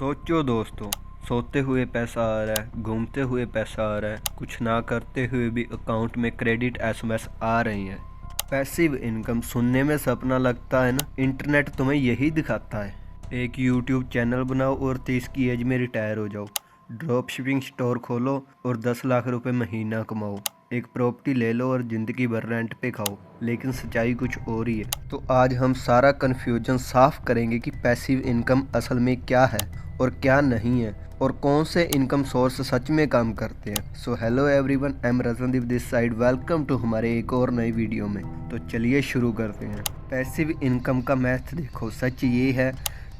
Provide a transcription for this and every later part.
सोचो दोस्तों, सोते हुए पैसा आ रहा है, घूमते हुए पैसा आ रहा है, कुछ ना करते हुए भी अकाउंट में क्रेडिट एसएमएस आ रही हैं। पैसिव इनकम सुनने में सपना लगता है ना। इंटरनेट तुम्हें यही दिखाता है। एक यूट्यूब चैनल बनाओ और 30 की एज में रिटायर हो जाओ। ड्रॉप शिपिंग स्टोर खोलो और 10 लाख रुपए महीना कमाओ। एक प्रॉपर्टी ले लो और ज़िंदगी भर रेंट पे खाओ। लेकिन सच्चाई कुछ और ही है। तो आज हम सारा कन्फ्यूजन साफ करेंगे कि पैसिव इनकम असल में क्या है और क्या नहीं है, और कौन से इनकम सोर्स सच में काम करते हैं। So hello everyone, I am Ratandeep this side. Welcome to हमारे एक और नई वीडियो में। तो चलिए शुरू करते हैं। पैसिव इनकम का मैथ देखो, सच ये है,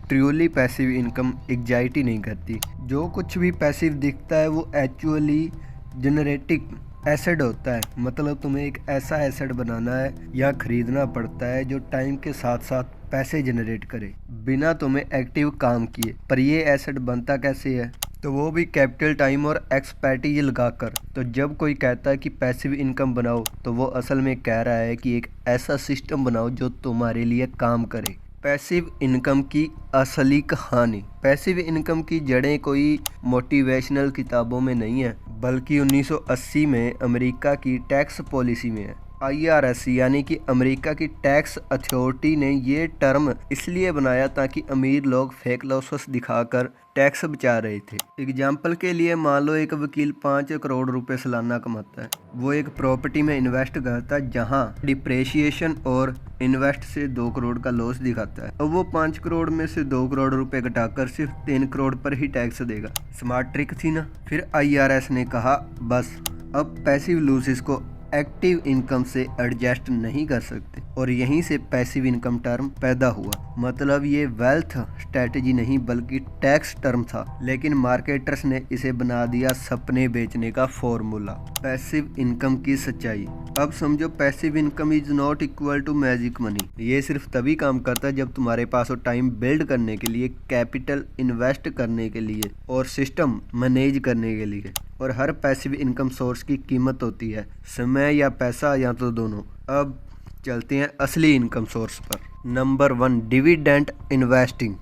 ट्रूली पैसिव इनकम एग्जाइटी नहीं करती। जो कुछ भी पैसिव दिखता है वो एक्चुअली जनरेटिंग एसेट होता है। मतलब तुम्हें एक ऐसा एसेट बनाना है या खरीदना पड़ता है जो टाइम के साथ साथ पैसे जनरेट करे बिना तुम्हें एक्टिव काम किए। पर ये एसेट बनता कैसे है? तो वो भी कैपिटल, टाइम और एक्सपर्टीज लगाकर। तो जब कोई कहता है कि पैसिव इनकम बनाओ, तो वो असल में कह रहा है कि एक ऐसा सिस्टम बनाओ जो तुम्हारे लिए काम करे। पैसिव इनकम की असली कहानी। पैसिव इनकम की जड़ें कोई मोटिवेशनल किताबों में नहीं है, बल्कि 1980 में अमेरिका की टैक्स पॉलिसी में है। IRS यानी कि अमेरिका की टैक्स अथॉरिटी ने ये टर्म इसलिए बनाया ताकि अमीर लोग फेक लॉसेस दिखाकर टैक्स बचा रहे थे। एग्जाम्पल के लिए मान लो एक वकील 5 करोड़ रुपए सालाना कमाता है। वो एक प्रॉपर्टी में इन्वेस्ट करता है जहां डिप्रेशिएशन और इन्वेस्ट से 2 करोड़ का लॉस दिखाता है। अब वो 5 करोड़ में से 2 करोड़ रुपए घटाकर सिर्फ 3 करोड़ पर ही टैक्स देगा। स्मार्ट ट्रिक थी ना। फिर IRS ने कहा बस अब पैसिव लॉसेस को एक्टिव इनकम से एडजस्ट नहीं कर सकते, और यहीं से पैसिव इनकम टर्म पैदा हुआ। मतलब ये वेल्थ स्ट्रेटजी नहीं बल्कि टैक्स टर्म था, लेकिन मार्केटर्स ने इसे बना दिया सपने बेचने का फॉर्मूला। पैसिव इनकम की सच्चाई। अब समझो, passive income is not equal to magic money. ये सिर्फ तभी काम करता है जब तुम्हारे पास हो टाइम बिल्ड करने के लिए, कैपिटल इन्वेस्ट करने के लिए और सिस्टम मैनेज करने के लिए। और हर पैसिव इनकम सोर्स की कीमत होती है, समय या पैसा, या तो दोनों। अब चलते हैं असली इनकम सोर्स पर। Number 1, dividend investing.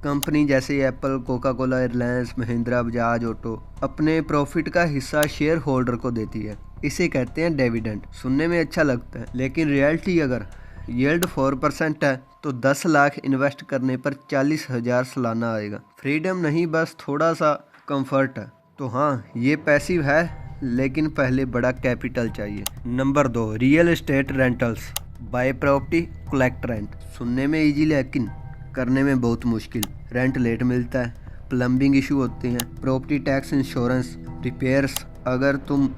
कंपनी जैसे Apple, Coca Cola, Reliance, Mahindra, Bajaj auto अपने प्रॉफिट का हिस्सा शेयर होल्डर को देती है। इसे कहते हैं डिविडेंड। सुनने में अच्छा लगता है, लेकिन रियलिटी अगर यील्ड 4% है तो 10 लाख इन्वेस्ट करने पर 40,000 सालाना आएगा। फ्रीडम नहीं, बस थोड़ा सा कंफर्ट है। तो हाँ, ये पैसिव है, लेकिन पहले बड़ा कैपिटल चाहिए। Number 2, real estate rentals. Buy property, collect rent. सुनने में इजी, लेकिन करने में बहुत मुश्किल। रेंट लेट मिलता है, प्लम्बिंग इशू होते हैं, प्रॉपर्टी टैक्स, इंश्योरेंस, रिपेयर्स। अगर तुम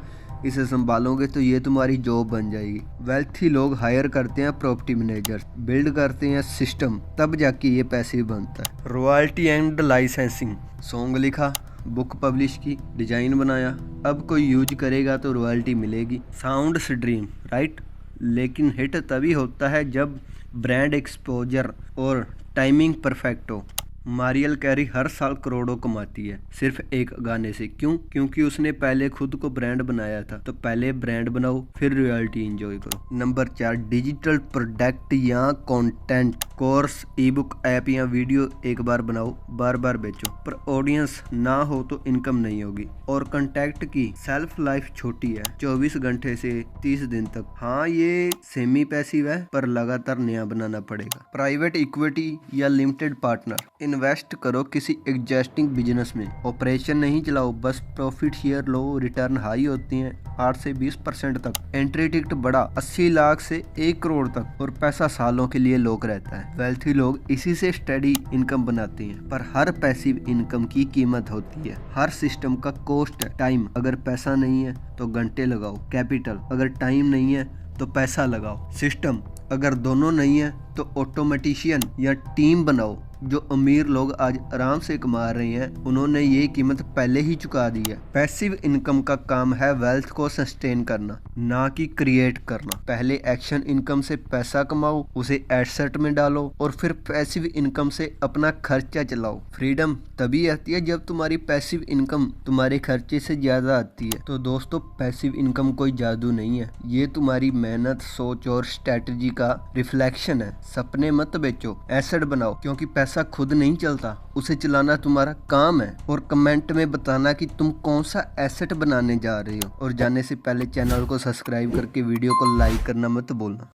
इसे संभालोगे तो ये तुम्हारी जॉब बन जाएगी। वेल्थी लोग हायर करते हैं प्रॉपर्टी मैनेजर, बिल्ड करते हैं सिस्टम, तब जाके ये पैसिव बनता है। Royalty and licensing. सॉन्ग लिखा, बुक पब्लिश की, डिजाइन बनाया, अब कोई यूज करेगा तो रॉयल्टी मिलेगी। Sound stream, right? लेकिन हिट तभी होता है जब ब्रांड एक्सपोजर और टाइमिंग परफेक्ट हो। मारियल कैरी हर साल करोड़ों कमाती है सिर्फ एक गाने से। क्यों? क्योंकि उसने पहले खुद को ब्रांड बनाया था। तो पहले ब्रांड बनाओ, फिर रॉयल्टी एंजॉय करो। नंबर 4, डिजिटल प्रोडक्ट या कंटेंट। कोर्स, ई बुक, ऐप या वीडियो एक बार बनाओ, बार बार बेचो। पर ऑडियंस ना हो तो इनकम नहीं होगी। और कंटेंट की सेल्फ लाइफ छोटी है, 24 घंटे से 30 दिन तक। हाँ, ये सेमी पैसिव है, पर लगातार नया बनाना पड़ेगा। प्राइवेट इक्विटी या लिमिटेड पार्टनर। इन्वेस्ट करो किसी एग्जिस्टिंग बिजनेस में, ऑपरेशन नहीं चलाओ, बस प्रॉफिट शेयर लो। रिटर्न हाई होती हैं, 8 से 20% तक। एंट्री टिकट बड़ा, 80 लाख से 1 करोड़ तक, और पैसा सालों के लिए लॉक रहता है। वेल्थी लोग इसी से स्टडी इनकम बनाते हैं। पर हर पैसिव इनकम की कीमत होती है। हर सिस्टम का कॉस्ट है। टाइम, अगर पैसा नहीं है तो घंटे लगाओ। कैपिटल, अगर टाइम नहीं है तो पैसा लगाओ। सिस्टम, अगर दोनों नहीं है तो ऑटोमेटिशियन या टीम बनाओ। जो अमीर लोग आज आराम से कमा रहे हैं, उन्होंने ये कीमत पहले ही चुका दी है। पैसिव इनकम का काम है वेल्थ को सस्टेन करना, ना कि क्रिएट करना। पहले एक्शन इनकम से पैसा कमाओ, उसे एसेट में डालो, और फिर पैसिव इनकम से अपना खर्चा चलाओ। फ्रीडम तभी आती है जब तुम्हारी पैसिव इनकम तुम्हारे खर्चे से ज्यादा आती है। तो दोस्तों, पैसिव इनकम कोई जादू नहीं है, ये तुम्हारी मेहनत, सोच और स्ट्रेटजी का रिफ्लेक्शन है। सपने मत बेचो, एसेट बनाओ, क्योंकि पैसा पैसा खुद नहीं चलता, उसे चलाना तुम्हारा काम है। और कमेंट में बताना कि तुम कौन सा एसेट बनाने जा रहे हो। और जाने से पहले चैनल को सब्सक्राइब करके वीडियो को लाइक करना मत भूलना।